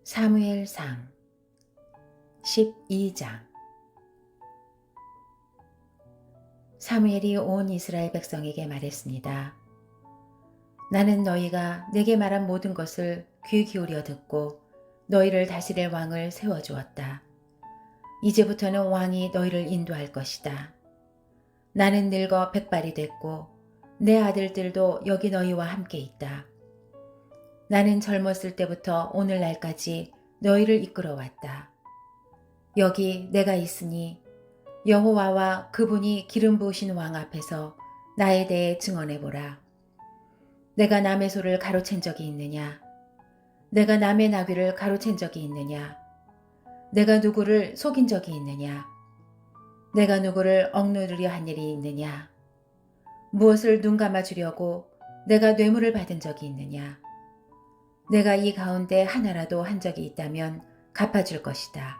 사무엘상 12장. 사무엘이 온 이스라엘 백성에게 말했습니다. 나는 너희가 내게 말한 모든 것을 귀 기울여 듣고 너희를 다스릴 왕을 세워주었다. 이제부터는 왕이 너희를 인도할 것이다. 나는 늙어 백발이 됐고 내 아들들도 여기 너희와 함께 있다. 나는 젊었을 때부터 오늘날까지 너희를 이끌어왔다. 여기 내가 있으니 여호와와 그분이 기름 부으신 왕 앞에서 나에 대해 증언해보라. 내가 남의 소를 가로챈 적이 있느냐? 내가 남의 나귀를 가로챈 적이 있느냐? 내가 누구를 속인 적이 있느냐? 내가 누구를 억누르려 한 일이 있느냐? 무엇을 눈 감아주려고 내가 뇌물을 받은 적이 있느냐? 내가 이 가운데 하나라도 한 적이 있다면 갚아줄 것이다.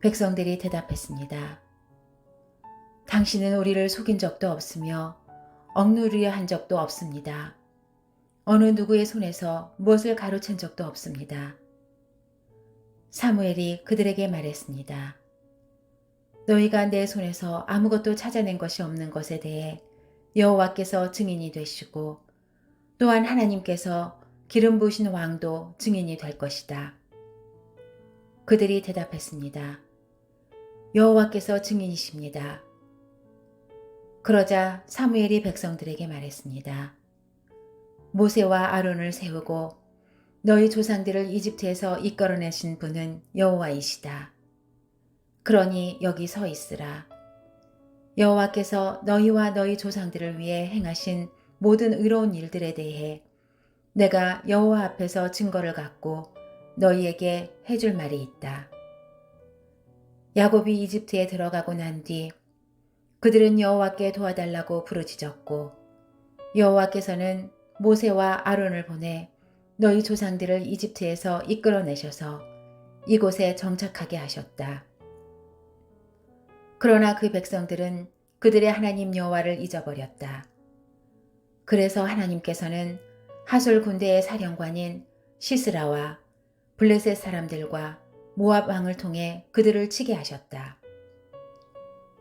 백성들이 대답했습니다. 당신은 우리를 속인 적도 없으며 억누르려 한 적도 없습니다. 어느 누구의 손에서 무엇을 가로챈 적도 없습니다. 사무엘이 그들에게 말했습니다. 너희가 내 손에서 아무것도 찾아낸 것이 없는 것에 대해 여호와께서 증인이 되시고 또한 하나님께서 기름 부으신 왕도 증인이 될 것이다. 그들이 대답했습니다. 여호와께서 증인이십니다. 그러자 사무엘이 백성들에게 말했습니다. 모세와 아론을 세우고 너희 조상들을 이집트에서 이끌어내신 분은 여호와이시다. 그러니 여기 서 있으라. 여호와께서 너희와 너희 조상들을 위해 행하신 모든 의로운 일들에 대해 내가 여호와 앞에서 증거를 갖고 너희에게 해줄 말이 있다. 야곱이 이집트에 들어가고 난 뒤 그들은 여호와께 도와달라고 부르짖었고 여호와께서는 모세와 아론을 보내 너희 조상들을 이집트에서 이끌어내셔서 이곳에 정착하게 하셨다. 그러나 그 백성들은 그들의 하나님 여호와를 잊어버렸다. 그래서 하나님께서는 하솔 군대의 사령관인 시스라와 블레셋 사람들과 모압 왕을 통해 그들을 치게 하셨다.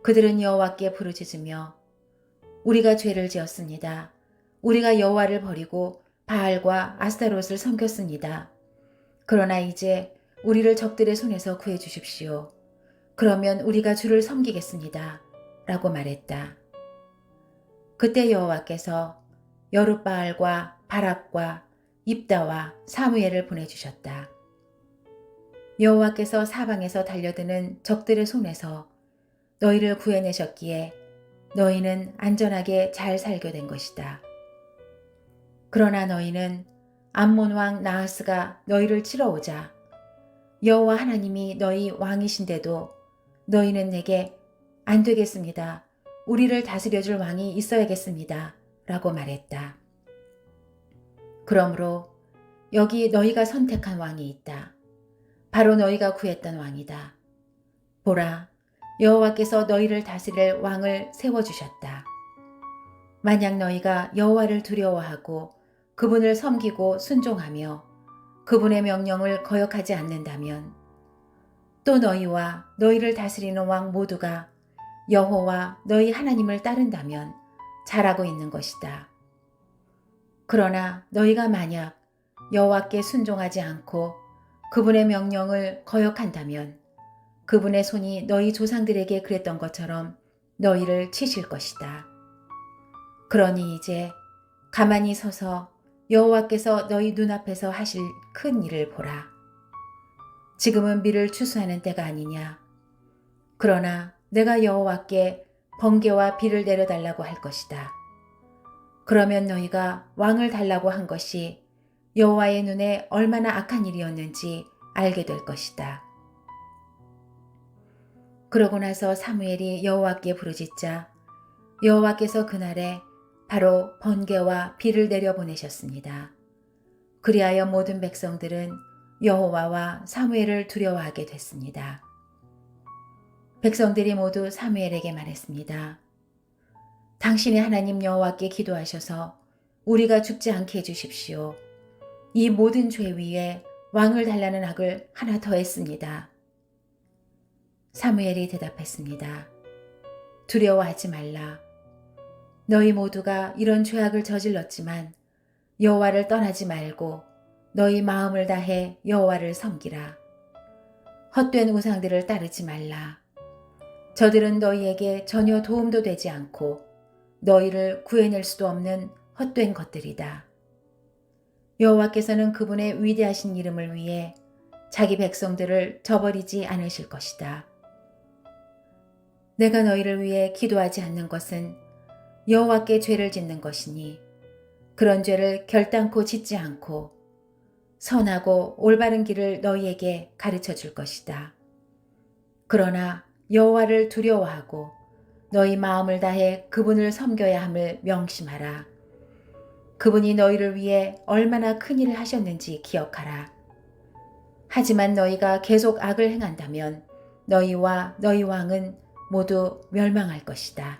그들은 여호와께 부르짖으며 우리가 죄를 지었습니다. 우리가 여호와를 버리고 바알과 아스타롯을 섬겼습니다. 그러나 이제 우리를 적들의 손에서 구해 주십시오. 그러면 우리가 주를 섬기겠습니다. 라고 말했다. 그때 여호와께서 여룻바알과 바락과 입다와 사무엘을 보내주셨다. 여호와께서 사방에서 달려드는 적들의 손에서 너희를 구해내셨기에 너희는 안전하게 잘 살게 된 것이다. 그러나 너희는 암몬 왕 나하스가 너희를 치러 오자 여호와 하나님이 너희 왕이신데도 너희는 내게 안 되겠습니다. 우리를 다스려줄 왕이 있어야겠습니다. 라고 말했다. 그러므로 여기 너희가 선택한 왕이 있다. 바로 너희가 구했던 왕이다. 보라, 여호와께서 너희를 다스릴 왕을 세워주셨다. 만약 너희가 여호와를 두려워하고 그분을 섬기고 순종하며 그분의 명령을 거역하지 않는다면 또 너희와 너희를 다스리는 왕 모두가 여호와 너희 하나님을 따른다면 잘하고 있는 것이다. 그러나 너희가 만약 여호와께 순종하지 않고 그분의 명령을 거역한다면 그분의 손이 너희 조상들에게 그랬던 것처럼 너희를 치실 것이다. 그러니 이제 가만히 서서 여호와께서 너희 눈앞에서 하실 큰 일을 보라. 지금은 밀을 추수하는 때가 아니냐. 그러나 내가 여호와께 번개와 비를 내려달라고 할 것이다. 그러면 너희가 왕을 달라고 한 것이 여호와의 눈에 얼마나 악한 일이었는지 알게 될 것이다. 그러고 나서 사무엘이 여호와께 부르짖자 여호와께서 그날에 바로 번개와 비를 내려보내셨습니다. 그리하여 모든 백성들은 여호와와 사무엘을 두려워하게 됐습니다. 백성들이 모두 사무엘에게 말했습니다. 당신의 하나님 여호와께 기도하셔서 우리가 죽지 않게 해주십시오. 이 모든 죄 위에 왕을 달라는 악을 하나 더 했습니다. 사무엘이 대답했습니다. 두려워하지 말라. 너희 모두가 이런 죄악을 저질렀지만 여호와를 떠나지 말고 너희 마음을 다해 여호와를 섬기라. 헛된 우상들을 따르지 말라. 저들은 너희에게 전혀 도움도 되지 않고 너희를 구해낼 수도 없는 헛된 것들이다. 여호와께서는 그분의 위대하신 이름을 위해 자기 백성들을 저버리지 않으실 것이다. 내가 너희를 위해 기도하지 않는 것은 여호와께 죄를 짓는 것이니 그런 죄를 결단코 짓지 않고 선하고 올바른 길을 너희에게 가르쳐 줄 것이다. 그러나 여호와를 두려워하고 너희 마음을 다해 그분을 섬겨야 함을 명심하라. 그분이 너희를 위해 얼마나 큰 일을 하셨는지 기억하라. 하지만 너희가 계속 악을 행한다면 너희와 너희 왕은 모두 멸망할 것이다.